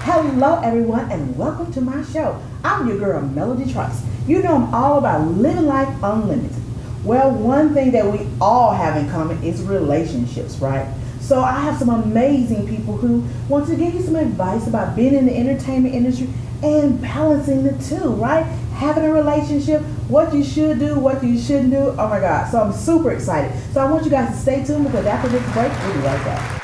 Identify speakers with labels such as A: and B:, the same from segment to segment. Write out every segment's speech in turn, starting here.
A: Hello everyone and welcome to my show. I'm your girl Melody Trice. You know I'm all about living life unlimited. Well, one thing that we all have in common is relationships, right? So I have some amazing people who want to give you some advice about being in the entertainment industry and balancing the two, right? Having a relationship, what you should do, what you shouldn't do. Oh my God. So I'm super excited. So I want you guys to stay tuned because after this break, we'll be right back.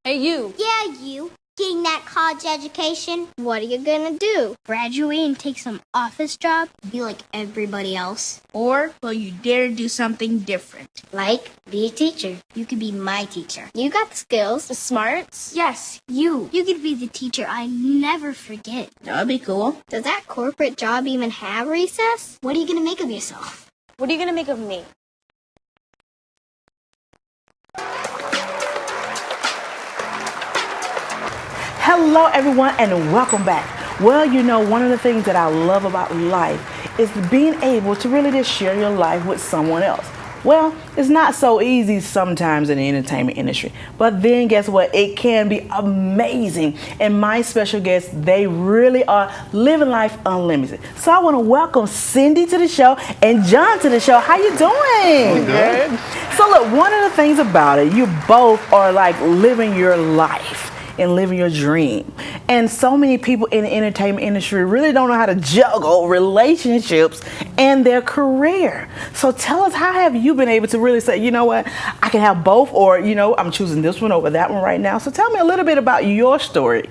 B: Hey, you.
C: Yeah, you. Getting that college education, what are you gonna do? Graduate and take some office job? Be like everybody else?
D: Or will you dare do something different?
C: Like, be a teacher. You could be my teacher. You got the skills.
B: The smarts?
C: Yes, you. You could be the teacher I never forget.
D: That would be cool.
C: Does that corporate job even have recess? What are you gonna make of yourself?
B: What are you gonna make of me?
A: Hello everyone and welcome back. Well, you know, one of the things that I love about life is being able to really just share your life with someone else. Well, it's not so easy sometimes in the entertainment industry, but then guess what? It can be amazing. And my special guests, they really are living life unlimited. So I want to welcome Cindy to the show and John to the show. How you doing?
E: Good.
A: So look, one of the things about it, you both are like living your life and living your dream. And so many people in the entertainment industry really don't know how to juggle relationships and their career. So tell us, how have you been able to really say, you know what, I can have both, or, you know, I'm choosing this one over that one right now. So tell me a little bit about your story.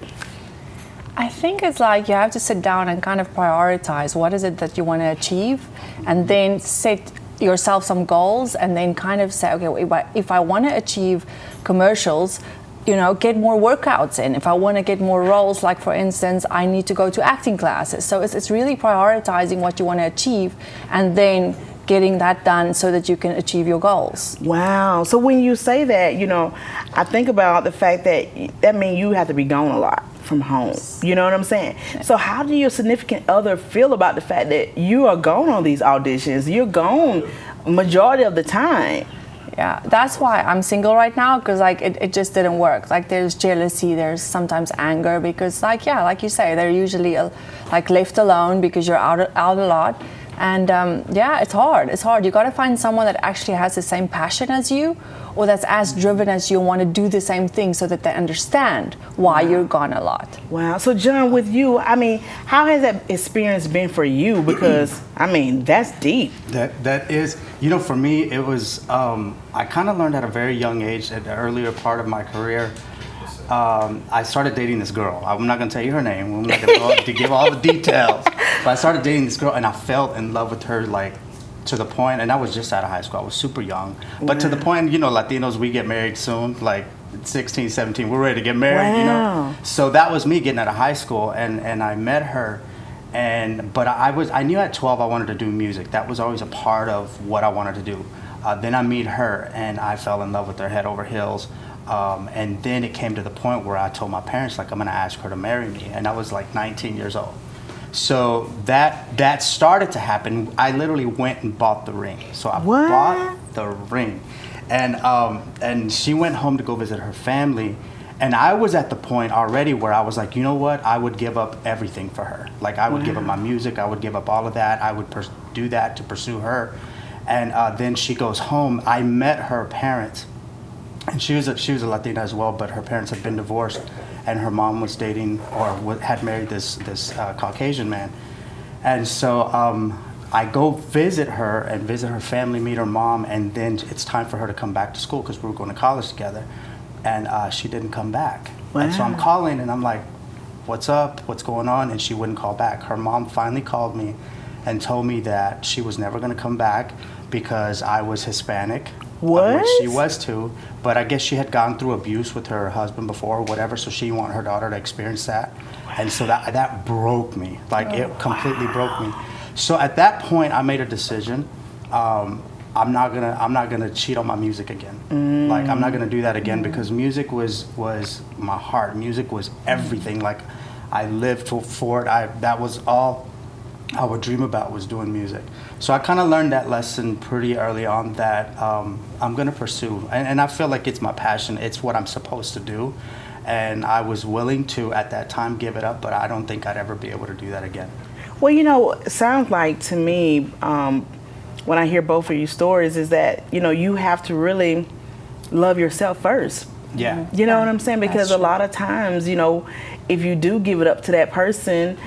E: I think it's like you have to sit down and kind of prioritize what is it that you want to achieve, and then set yourself some goals, and then kind of say, okay, if I want to achieve commercials, you know, get more workouts in. If I want to get more roles, like for instance, I need to go to acting classes. So it's really prioritizing what you want to achieve and then getting that done so that you can achieve your goals.
A: Wow. So when you say that, you know, I think about the fact that means you have to be gone a lot from home. You know what I'm saying? So how do your significant other feel about the fact that you are gone on these auditions? You're gone majority of the time.
E: Yeah, that's why I'm single right now, because like it just didn't work. Like there's jealousy, there's sometimes anger, because like, yeah, like you say, they're usually like left alone because you're out a lot. And yeah, it's hard. You got to find someone that actually has the same passion as you, or that's as driven as you, want to do the same thing, so that they understand why you're gone a lot.
A: Wow. So John, with you, I mean, how has that experience been for you? Because I mean, that's deep.
F: That is, you know, for me, it was, I kind of learned at a very young age, at the earlier part of my career. I started dating this girl. I'm not going to tell you her name. I'm not going to give all the details. But I started dating this girl, and I fell in love with her, like, to the point, and I was just out of high school. I was super young. But to the point, you know, Latinos, we get married soon, like 16, 17. We're ready to get married, you know. So that was me getting out of high school, and I met her. But I knew at 12 I wanted to do music. That was always a part of what I wanted to do. Then I meet her, and I fell in love with her head over heels. And then it came to the point where I told my parents, like, I'm going to ask her to marry me. And I was like 19 years old. So that started to happen. I literally went and bought the ring. So I bought the ring. And she went home to go visit her family. And I was at the point already where I was like, you know what? I would give up everything for her. Like, I would give up my music. I would give up all of that. I would do that to pursue her. And then she goes home. I met her parents. And she was a Latina as well, but her parents had been divorced, and her mom was dating or had married this Caucasian man. And so I go visit her and visit her family, meet her mom, and then it's time for her to come back to school because we were going to college together. And she didn't come back. Wow. And so I'm calling, and I'm like, what's up? What's going on? And she wouldn't call back. Her mom finally called me and told me that she was never going to come back because I was Hispanic.
A: What?
F: Which she was too, but I guess she had gone through abuse with her husband before or whatever, so she wanted her daughter to experience that. And so that broke me. Like, it completely broke me. So at that point I made a decision. I'm not gonna cheat on my music again. Like, I'm not gonna do that again, because music was my heart. Music was everything. Like, I lived for it. That was all I would dream about was doing music. So I kind of learned that lesson pretty early on that I'm going to pursue. And I feel like it's my passion. It's what I'm supposed to do. And I was willing to, at that time, give it up, but I don't think I'd ever be able to do that again.
A: Well, it sounds like to me, when I hear both of your stories, is that, you have to really love yourself first.
F: Yeah.
A: You know what I'm saying? Because a lot of times, if you do give it up to that person,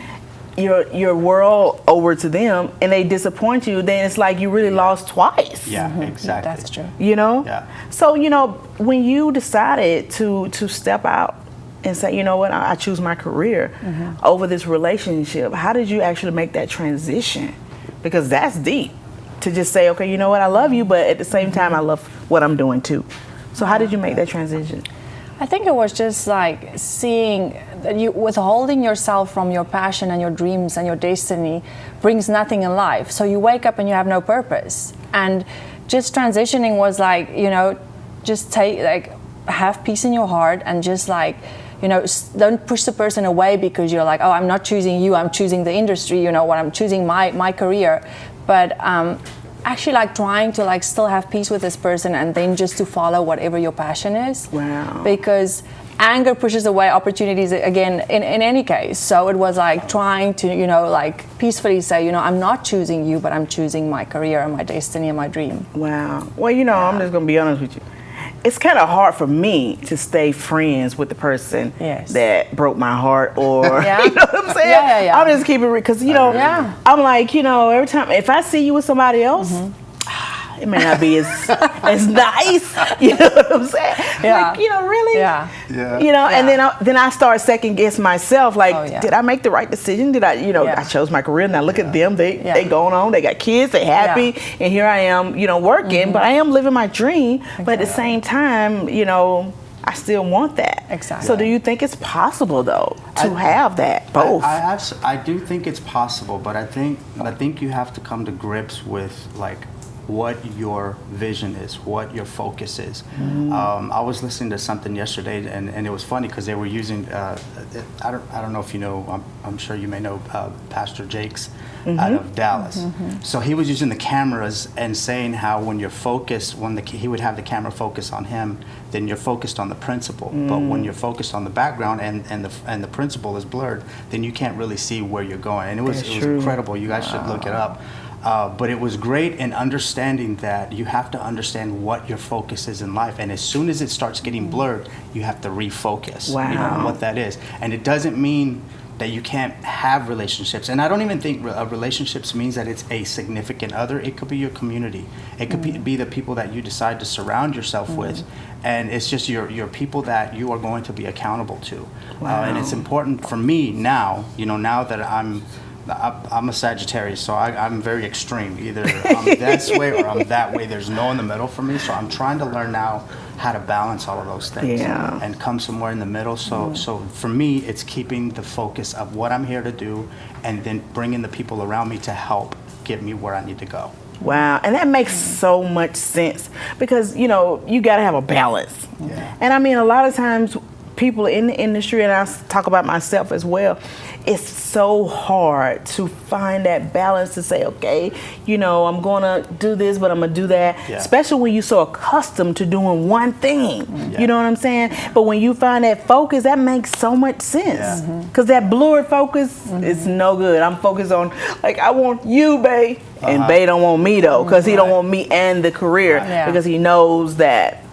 A: your world over to them, and they disappoint you, then it's like you really lost twice.
F: Yeah, exactly.
E: That's true.
F: Yeah.
A: So, when you decided to step out and say, you know what, I choose my career over this relationship, how did you actually make that transition? Because that's deep to just say, okay, you know what, I love you, but at the same time, I love what I'm doing too. So how did you make that transition?
E: I think it was just like seeing that you withholding yourself from your passion and your dreams and your destiny brings nothing in life. So you wake up and you have no purpose. And just transitioning was like, just have peace in your heart and just like, don't push the person away because you're like, oh, I'm not choosing you, I'm choosing the industry, I'm choosing my career. But actually like trying to like still have peace with this person and then just to follow whatever your passion is.
A: Wow.
E: Because anger pushes away opportunities again in any case. So it was like trying to, peacefully say, I'm not choosing you, but I'm choosing my career and my destiny and my dream.
A: Wow. Well, I'm just going to be honest with you. It's kind of hard for me to stay friends with the person that broke my heart or, you know what I'm saying?
E: Yeah.
A: I'll just keep it real because, I'm like, every time, if I see you with somebody else, it may not be as nice, you know what I'm saying?
E: Yeah.
A: Like, really?
E: Yeah.
A: And then I start second guess myself, like, did I make the right decision? Did I, I chose my career, now look at them, they going on, they got kids, they happy, and here I am, working, but I am living my dream, but at the same time, I still want that.
E: Exactly.
A: So do you think it's possible though to have that both?
F: I do think it's possible, but I think you have to come to grips with like what your vision is, what your focus is. I was listening to something yesterday, and it was funny because they were using. I don't know if you know. I'm sure you may know Pastor Jakes out of Dallas. So he was using the cameras and saying how when you're focused, he would have the camera focus on him, then you're focused on the principal. But when you're focused on the background and the principal is blurred, then you can't really see where you're going. And it was incredible. You guys should look it up. But it was great in understanding that you have to understand what your focus is in life. And as soon as it starts getting blurred, you have to refocus on what that is. And it doesn't mean that you can't have relationships. And I don't even think relationships means that it's a significant other. It could be your community. It could be the people that you decide to surround yourself with. And it's just your people that you are going to be accountable to. And it's important for me now, now that I'm a Sagittarius, so I'm very extreme. Either I'm this way or I'm that way. There's no in the middle for me. So I'm trying to learn now how to balance all of those things and come somewhere in the middle. So for me, it's keeping the focus of what I'm here to do and then bringing the people around me to help get me where I need to go.
A: Wow, and that makes so much sense because, you got to have a balance.
F: Yeah.
A: And I mean, a lot of times people in the industry, and I talk about myself as well, it's so hard to find that balance to say, okay, I'm going to do this, but I'm going to do that. Yeah. Especially when you're so accustomed to doing one thing. You know what I'm saying? But when you find that focus, that makes so much sense. Because that blurred focus is no good. I'm focused on, like, I want you, babe. And babe don't want me, though, because he don't want me and the career. Because he knows that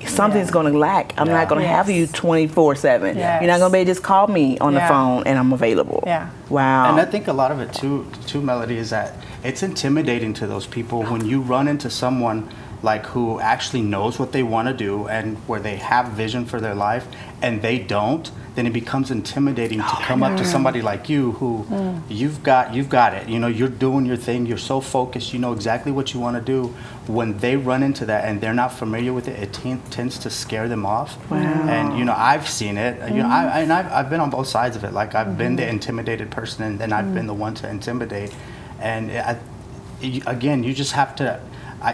A: something's going to lack. I'm not going to have you 24/7. You're not going to be able to just call me on the phone and I'm available. Wow.
F: And I think a lot of it too, Melody, is that it's intimidating to those people when you run into someone like who actually knows what they want to do and where they have vision for their life and they don't, then it becomes intimidating to come up to somebody like you who you've got it. You're doing your thing. You're so focused. You know exactly what you want to do. When they run into that and they're not familiar with it, it tends to scare them off.
A: Wow.
F: And I've seen it. I've been on both sides of it. Like I've been the intimidated person, and then I've been the one to intimidate. And again, you just have to.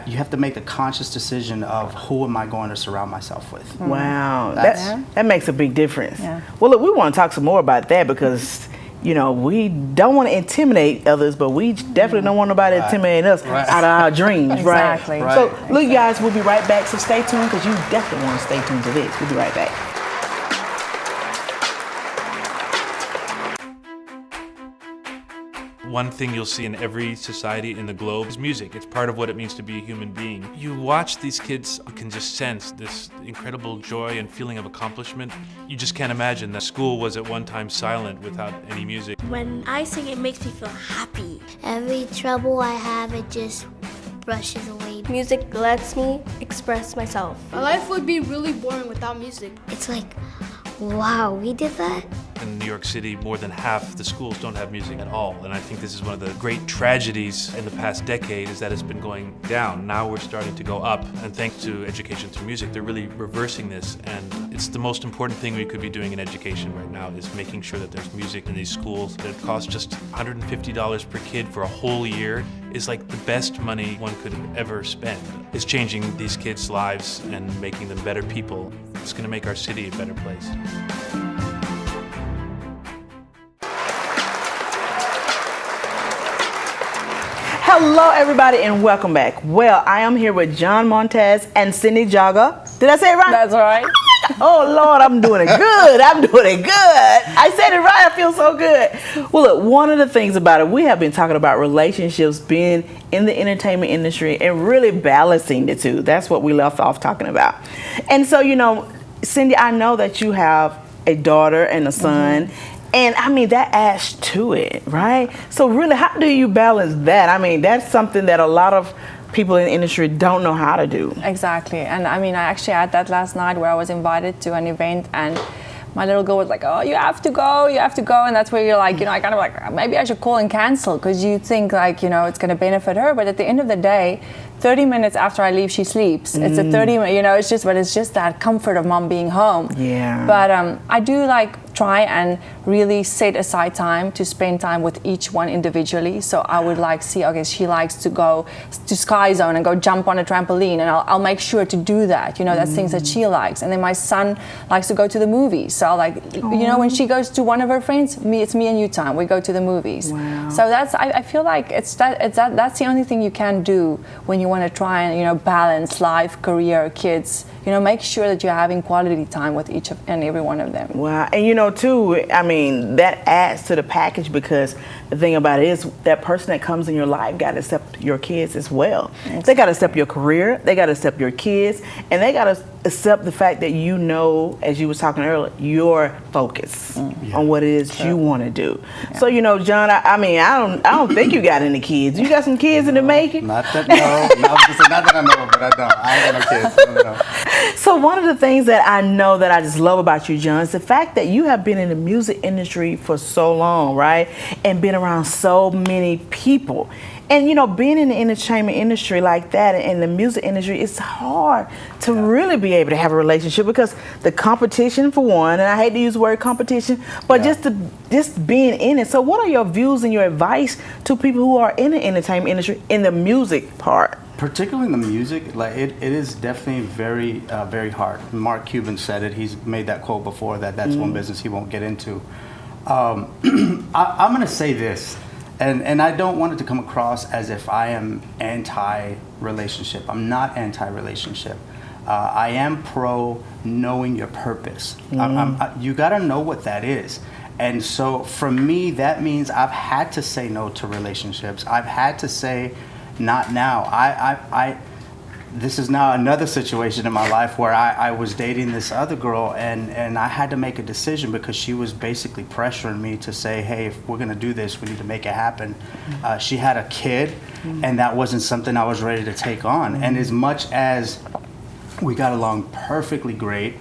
F: You have to make the conscious decision of who am I going to surround myself with.
A: Wow, that makes a big difference. Well, look, we want to talk some more about that because you know, we don't want to intimidate others, but we definitely don't want nobody intimidating us out of our dreams,
E: Exactly.
A: right? So, look, guys, we'll be right back. So stay tuned because you definitely want to stay tuned to this. We'll be right back.
G: One thing you'll see in every society in the globe is music. It's part of what it means to be a human being. You watch these kids, you can just sense this incredible joy and feeling of accomplishment. You just can't imagine that school was at one time silent without any music.
H: When I sing, it makes me feel happy.
C: Every trouble I have, it just brushes away.
H: Music lets me express myself.
I: My life would be really boring without music.
C: It's like, wow, we did that?
G: In New York City, more than half the schools don't have music at all. And I think this is one of the great tragedies in the past decade is that it's been going down. Now we're starting to go up. And thanks to education through music, they're really reversing this. And it's the most important thing we could be doing in education right now is making sure that there's music in these schools. That costs just $150 per kid for a whole year is like the best money one could ever spend. It's changing these kids' lives and making them better people. It's going to make our city a better place.
A: Hello, everybody, and welcome back. Well, I am here with John Montes and Cindy Jager. Did I say it right?
E: That's right.
A: Oh, Lord, I'm doing it good. I'm doing it good. I said it right. I feel so good. Well, look, one of the things about it, we have been talking about relationships, being in the entertainment industry, and really balancing the two. That's what we left off talking about. And so, you know, Cindy, I know that you have a daughter and a son. And I mean, that adds to it, right? So really, how do you balance that? I mean, that's something that a lot of people in the industry don't know how to do.
E: Exactly. And I mean, I actually had that last night where I was invited to an event and my little girl was like, oh, you have to go. And that's where you're like, you know, I kind of like, maybe I should call and cancel because you think like, you know, it's going to benefit her. But at the end of the day, 30 minutes after I leave, she sleeps. It's a 30, you know, it's just that comfort of mom being home.
A: Yeah.
E: But I do like try and really set aside time to spend time with each one individually. So I would like see, okay, she likes to go to Sky Zone and go jump on a trampoline, and I'll make sure to do that. You know, that's things that she likes. And then my son likes to go to the movies. So like, you know, when she goes to one of her friends, it's me and you time. We go to the movies.
A: Wow.
E: So that's I feel like that's the only thing you can do when you want to try and, you know, balance life, career, kids. You know, make sure that you're having quality time with each and every one of them.
A: Wow. And you know, too, I mean, that adds to the package because the thing about it is that person that comes in your life got to accept your kids as well. Exactly. They got to accept your career, they got to accept your kids, and they got to accept the fact that you know, as you was talking earlier, your focus on what it is you want to do. Yeah. So, you know, John, I mean, I don't think you got any kids. You got some kids in the making?
F: Not that I know, but I don't. I ain't got no kids. I don't know.
A: So one of the things that I know that I just love about you, John, is the fact that you have been in the music industry for so long, right? And been around so many people. And, you know, being in the entertainment industry like that and the music industry, it's hard to really be able to have a relationship because the competition, for one, and I hate to use the word competition, but just being in it. So what are your views and your advice to people who are in the entertainment industry in the music part?
F: Particularly in the music, like it is definitely very, very hard. Mark Cuban said it. He's made that quote before that's one business he won't get into. I'm going to say this, and I don't want it to come across as if I am anti-relationship. I'm not anti-relationship. I am pro knowing your purpose. You got to know what that is. And so for me, that means I've had to say no to relationships. I've had to say, not now. This is now another situation in my life where I was dating this other girl and I had to make a decision because she was basically pressuring me to say, hey, if we're going to do this, we need to make it happen. She had a kid and that wasn't something I was ready to take on. And as much as we got along perfectly great,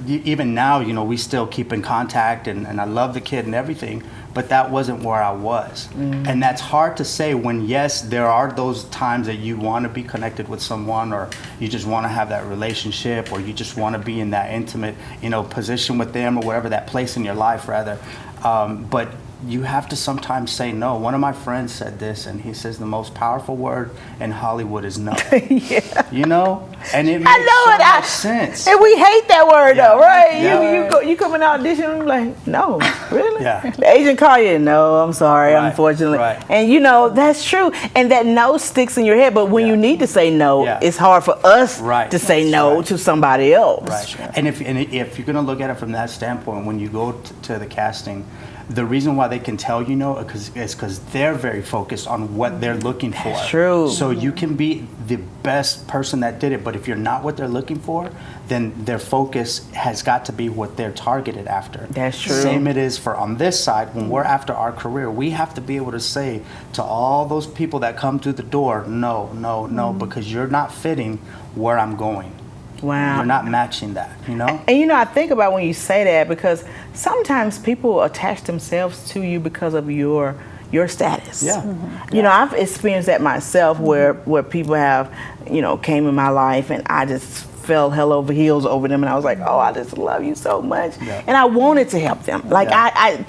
F: even now, you know, we still keep in contact and I love the kid and everything, but that wasn't where I was. And that's hard to say when, yes, there are those times that you want to be connected with someone or you just want to have that relationship or you just want to be in that intimate, you know, position with them or whatever, that place in your life rather. But you have to sometimes say no. One of my friends said this, and he says the most powerful word in Hollywood is no. Yeah. You know? And it makes so much sense.
A: And we hate that word though, right?
F: Yeah.
A: you come in audition, I'm like, no, really?
F: Yeah.
A: The agent call you, no, I'm sorry,
F: Right,
A: unfortunately.
F: right.
A: And you know, that's true. And that no sticks in your head, but when you need to say no, it's hard for us to say no to somebody else.
F: Right. And if you're going to look at it from that standpoint, when you go to the casting, the reason why they can tell you no is because they're very focused on what they're looking for.
A: That's true.
F: So you can be the best person that did it, but if you're not what they're looking for, then their focus has got to be what they're targeted after.
A: That's true.
F: Same it is for on this side, when we're after our career, we have to be able to say to all those people that come through the door, no, because you're not fitting where I'm going.
A: Wow.
F: You're not matching that, you know?
A: And you know, I think about when you say that, because sometimes people attach themselves to you because of your status.
F: Yeah.
A: You know, I've experienced that myself where people have, you know, came in my life and I just fell hell over heels over them, and I was like, oh, I just love you so much.
F: Yeah.
A: And I wanted to help them. Like I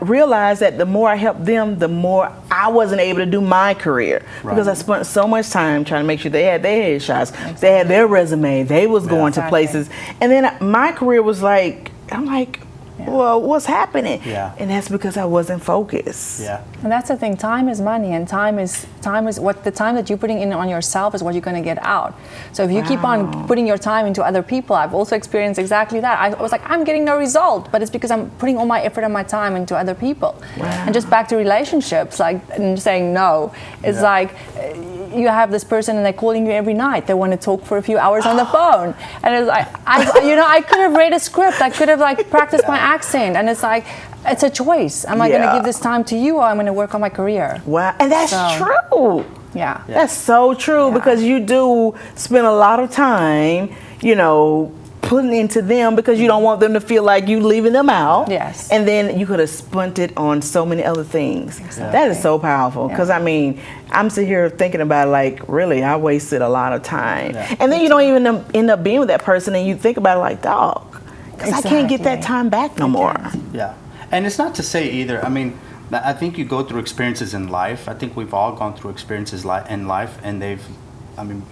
A: realized that the more I helped them, the more I wasn't able to do my career, because I spent so much time trying to make sure they had their headshots, they had their resume, they was going to places, and then my career was like, I'm like, well, what's happening?
F: Yeah.
A: And that's because I wasn't focused.
F: Yeah.
E: And that's the thing. Time is money, and time is what the time that you're putting in on yourself is what you're going to get out. So if you keep on putting your time into other people, I've also experienced exactly that. I was like, I'm getting no result, but it's because I'm putting all my effort and my time into other people.
A: Wow.
E: And just back to relationships, like and saying no, it's like you have this person and they're calling you every night. They want to talk for a few hours on the phone, and it's like I could have read a script. I could have like practiced my accent, and it's like it's a choice. Am I going to give this time to you, or I'm going to work on my career?
A: Wow, and that's true.
E: Yeah,
A: that's so true, because you do spend a lot of time, you know, putting into them, because you don't want them to feel like you leaving them out.
E: Yes.
A: And then you could have spent it on so many other things. That is so powerful, because I mean, I'm sitting here thinking about, like, really, I wasted a lot of time. And then you don't even end up being with that person, and you think about it like, dog, because I can't get that time back no more.
F: Yeah. And it's not to say either, I mean, I think you go through experiences in life. I think we've all gone through experiences in life, and they've,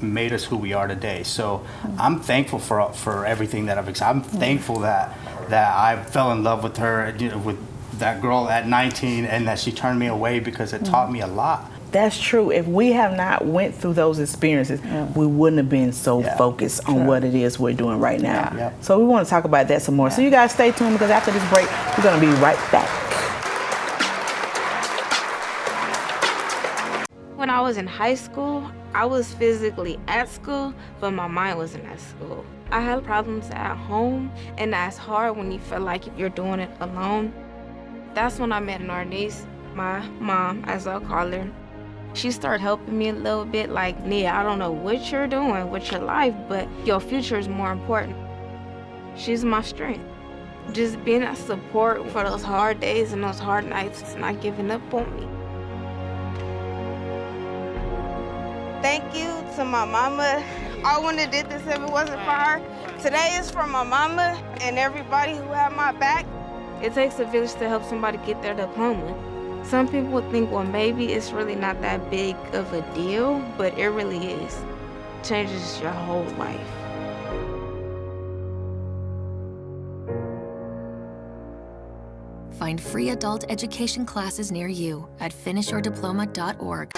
F: made us who we are today. So I'm thankful for everything that I've experienced. I'm thankful that I fell in love with her, you know, with that girl at 19, and that she turned me away, because it taught me a lot.
A: That's true. If we have not went through those experiences, we wouldn't have been so focused on what it is we're doing right now. So we want to talk about that some more. So you guys stay tuned, because after this break, we're going to be right back.
J: When I was in high school, I was physically at school, but my mind wasn't at school. I had problems at home, and that's hard when you feel like you're doing it alone. That's when I met an artist, my mom, as I'll call her. She started helping me a little bit, like, Nia, I don't know what you're doing with your life, but your future is more important. She's my strength. Just being a support for those hard days and those hard nights, not giving up on me. Thank you to my mama. I wouldn't have did this if it wasn't for her. Today is for my mama and everybody who had my back. It takes a village to help somebody get their diploma. Some people think, well, maybe it's really not that big of a deal, but it really is. It changes your whole life.
K: Find free adult education classes near you at finishyourdiploma.org.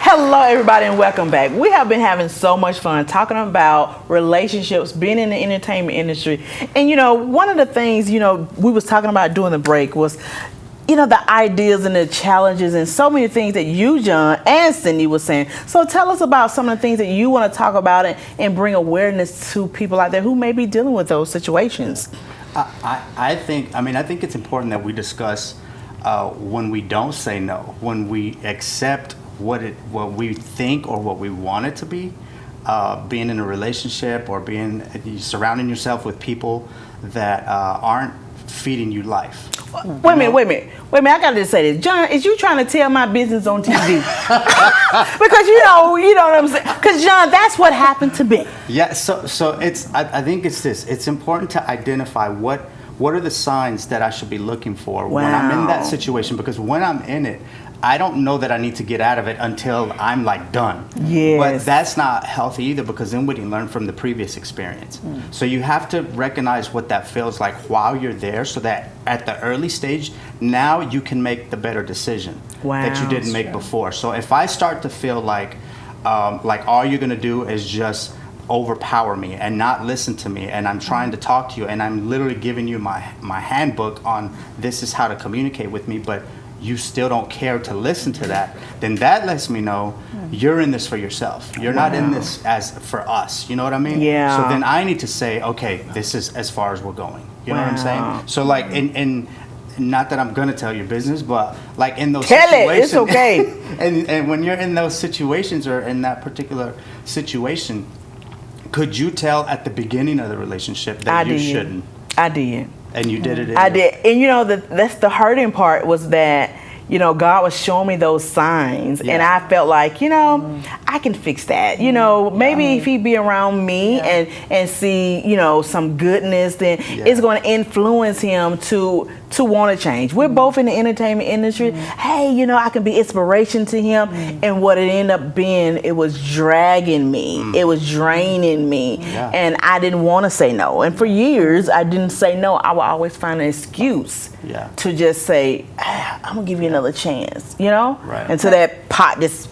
A: Hello, everybody, and welcome back. We have been having so much fun talking about relationships, being in the entertainment industry. And, you know, one of the things, you know, we was talking about during the break was, you know, the ideas and the challenges and so many things that you, John, and Cindy was saying. So tell us about some of the things that you want to talk about and bring awareness to people out there who may be dealing with those situations.
F: I think it's important that we discuss when we don't say no, when we accept what we think or what we want it to be, being in a relationship or surrounding yourself with people that aren't feeding you life.
A: Wait a minute. I gotta just say this. John, is you trying to tell my business on TV? Because you know what I'm saying? Because John, that's what happened to me.
F: Yeah, so I think it's this. It's important to identify what are the signs that I should be looking for when I'm in that situation, because when I'm in it, I don't know that I need to get out of it until I'm like done.
A: Yes.
F: But that's not healthy either, because then we didn't learn from the previous experience. So you have to recognize what that feels like while you're there, so that at the early stage, now you can make the better decision that you didn't make before. So if I start to feel like all you're gonna do is just overpower me and not listen to me, and I'm trying to talk to you, and I'm literally giving you my handbook on this is how to communicate with me, but you still don't care to listen to that, then that lets me know you're in this for yourself. You're not in this as for us. You know what I mean?
A: Yeah.
F: So then I need to say, okay, this is as far as we're going. You know what I'm saying? So like in not that I'm gonna tell your business, but like in those situations,
A: it's okay.
F: and when you're in those situations or in that particular situation, could you tell at the beginning of the relationship that you shouldn't?
A: I did.
F: And you did it.
A: I did. And you know, that's the hurting part, was that, you know, God was showing me those signs, and I felt like, you know, I can fix that. You know, maybe if he be around me and see, you know, some goodness, then it's going to influence him to want to change. We're both in the entertainment industry. Hey, you know, I can be inspiration to him. And what it ended up being, it was dragging me. It was draining me. And I didn't want to say no. And for years, I didn't say no. I would always find an excuse to just say, I'm going to give you another chance, you know? Until that pot just,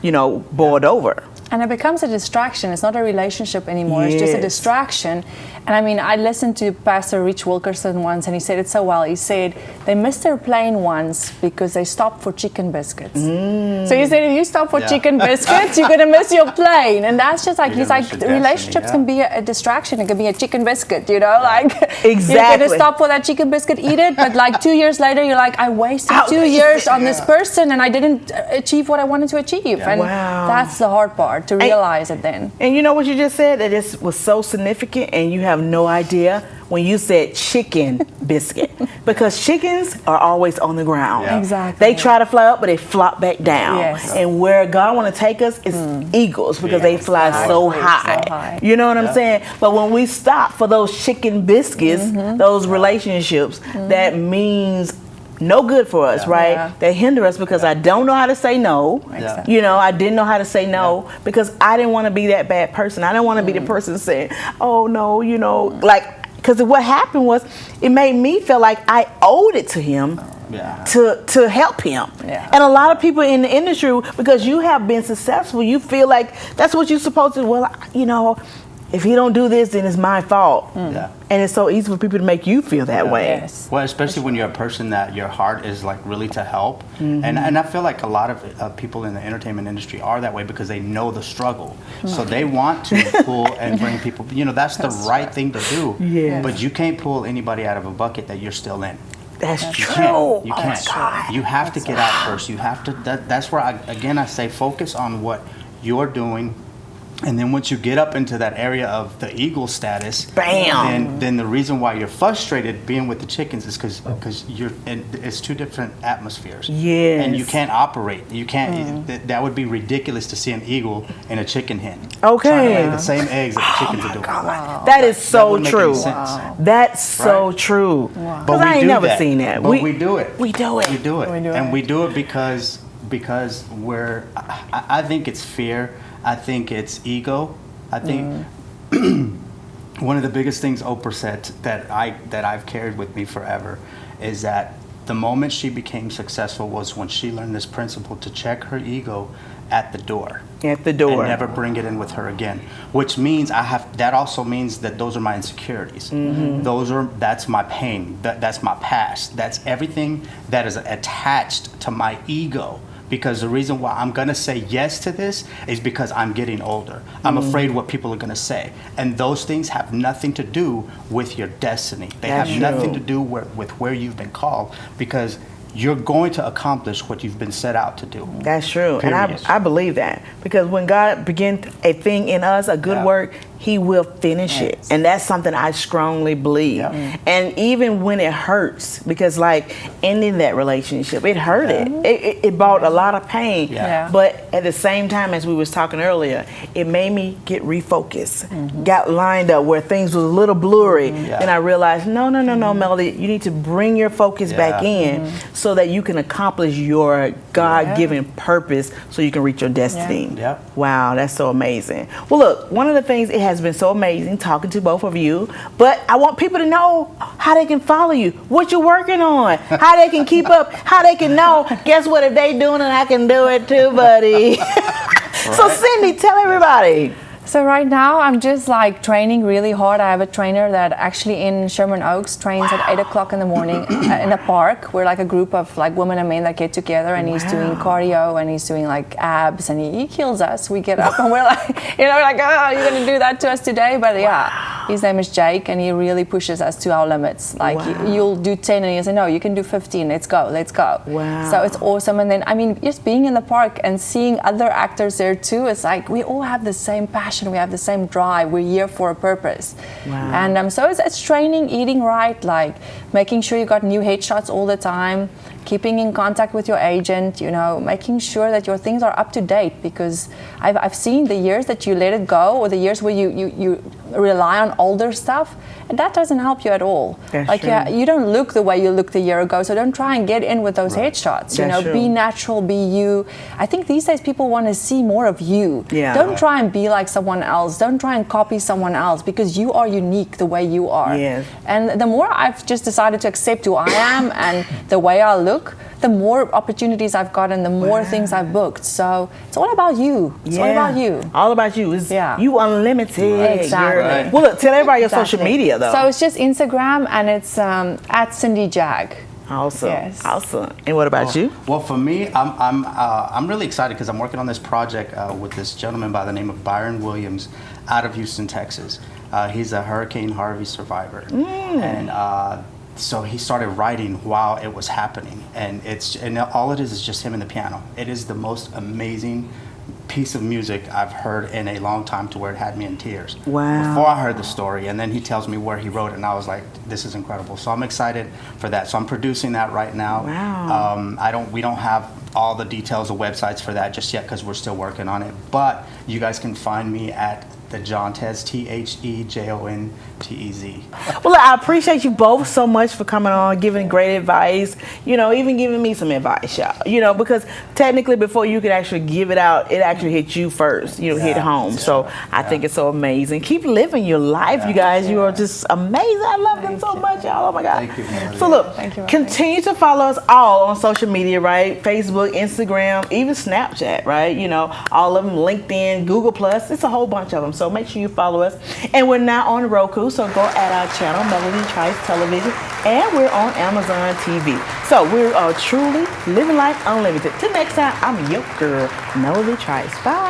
A: you know, boiled over.
E: And it becomes a distraction. It's not a relationship anymore. It's just a distraction. And I mean, I listened to Pastor Rich Wilkerson once, and he said it so well. He said they missed their plane once because they stopped for chicken biscuits. So he said, if you stop for chicken biscuits, you're gonna miss your plane. And that's just like, he's like, relationships can be a distraction. It can be a chicken biscuit, you know, like you're gonna stop for that chicken biscuit, eat it, but like 2 years later, you're like, I wasted 2 years on this person, and I didn't achieve what I wanted to achieve. And that's the hard part, to realize it then.
A: And you know what you just said? That this was so significant, and you have no idea when you said chicken biscuit, because chickens are always on the ground.
E: Exactly.
A: They try to fly up, but they flop back down. And where God want to take us is eagles, because they fly so high. You know what I'm saying? But when we stop for those chicken biscuits, those relationships, that means no good for us, right? They hinder us, because I don't know how to say no. You know, I didn't know how to say no because I didn't want to be that bad person. I didn't want to be the person saying, oh no, you know, like, because what happened was it made me feel like I owed it to him to help him. And a lot of people in the industry, because you have been successful, you feel like that's what you're supposed to, well, you know, if he don't do this, then it's my fault. And it's so easy for people to make you feel that way.
F: Well, especially when you're a person that your heart is like really to help. And I feel like a lot of people in the entertainment industry are that way, because they know the struggle. So they want to pull and bring people, you know, that's the right thing to do. But you can't pull anybody out of a bucket that you're still in.
A: That's
F: you
A: true.
F: You can't. You have to get out first. You have to, that's where I say focus on what you're doing. And then once you get up into that area of the eagle status, then the reason why you're frustrated being with the chickens is because it's two different atmospheres. And you can't operate. You can't. That would be ridiculous to see an eagle and a chicken hen trying to lay the same eggs that the chickens are doing.
A: That is so
F: that
A: true. That's so
F: right?
A: true.
F: But
A: I ain't never seen that.
F: But we do it.
A: We do it.
F: We do it. And we do it because we're. I think it's fear. I think it's ego. I think one of the biggest things Oprah said that I've carried with me forever is that the moment she became successful was when she learned this principle to check her ego at the door.
A: At the door.
F: And never bring it in with her again. Which means that also means that those are my insecurities. That's my pain. That's my past. That's everything that is attached to my ego. Because the reason why I'm gonna say yes to this is because I'm getting older. I'm afraid what people are gonna say. And those things have nothing to do with your destiny. They have nothing to do with where you've been called, because you're going to accomplish what you've been set out to do.
A: That's true.
F: Period.
A: And I believe that, because when God begins a thing in us, a good work, He will finish it. And that's something I strongly believe. And even when it hurts, because like ending that relationship, it hurt it brought a lot of pain. But at the same time, as we was talking earlier, it made me get refocused, got lined up where things was a little blurry. Then I realized, no, Melody, you need to bring your focus back in so that you can accomplish your God-given purpose so you can reach your destiny. Wow, that's so amazing. Well, look, one of the things, it has been so amazing talking to both of you, but I want people to know how they can follow you, what you're working on, how they can keep up, how they can know, guess what, if they doing it, I can do it too, buddy. So Cindy, tell everybody.
E: So right now I'm just like training really hard. I have a trainer that actually in Sherman Oaks trains at 8 o'clock in the morning in a park. We're like a group of like women and men that get together, and he's doing cardio and he's doing like abs, and he kills us. We get up and we're like, you know, like, oh, you're gonna do that to us today? But yeah, his name is Jake, and he really pushes us to our limits. Like you'll do 10 and he'll say, no, you can do 15, let's go. Wow. So it's awesome. And then, I mean, just being in the park and seeing other actors there too, it's like we all have the same passion. We have the same drive. We're here for a purpose. And so it's training, eating right, like making sure you got new headshots all the time, keeping in contact with your agent, you know, making sure that your things are up to date, because I've seen the years that you let it go, or the years where you rely on older stuff, and that doesn't help you at all. Like you don't look the way you looked a year ago, so don't try and get in with those headshots. You know, be natural, be you. I think these days people want to see more of you. Don't try and be like someone else. Don't try and copy someone else, because you are unique the way you are. And the more I've just decided to accept who I am and the way I look, the more opportunities I've gotten, the more things I've booked. So it's all about you. It's all about you.
A: All about you. It's you unlimited.
E: Exactly.
A: Well, look, tell everybody your social media though.
E: So it's just Instagram, and it's at Cindy Jag.
A: Awesome. Awesome. And what about you?
F: Well, for me, I'm really excited because I'm working on this project with this gentleman by the name of Byron Williams out of Houston, Texas. He's a Hurricane Harvey survivor, and so he started writing while it was happening, and all it is just him and the piano. It is the most amazing piece of music I've heard in a long time, to where it had me in tears.
A: Wow.
F: Before I heard the story, and then he tells me where he wrote it, and I was like, this is incredible. So I'm excited for that. So I'm producing that right now.
A: Wow.
F: We don't have all the details of websites for that just yet, because we're still working on it. But you guys can find me at the Jontez, TheJontez.
A: Well, I appreciate you both so much for coming on, giving great advice, you know, even giving me some advice, y'all. You know, because technically before you could actually give it out, it actually hit you first, you know, hit home. So I think it's so amazing. Keep living your life, you guys. You are just amazing. I love them so much, y'all. Oh my God.
F: Thank you,
A: so look, continue to follow us all on social media, right? Facebook, Instagram, even Snapchat, right? You know, all of them, LinkedIn, Google+. It's a whole bunch of them. So make sure you follow us. And we're now on Roku, so go at our channel, Melody Trice Television, and we're on Amazon TV. So we are truly living life unlimited. Till next time, I'm your girl, Melody Trice. Bye.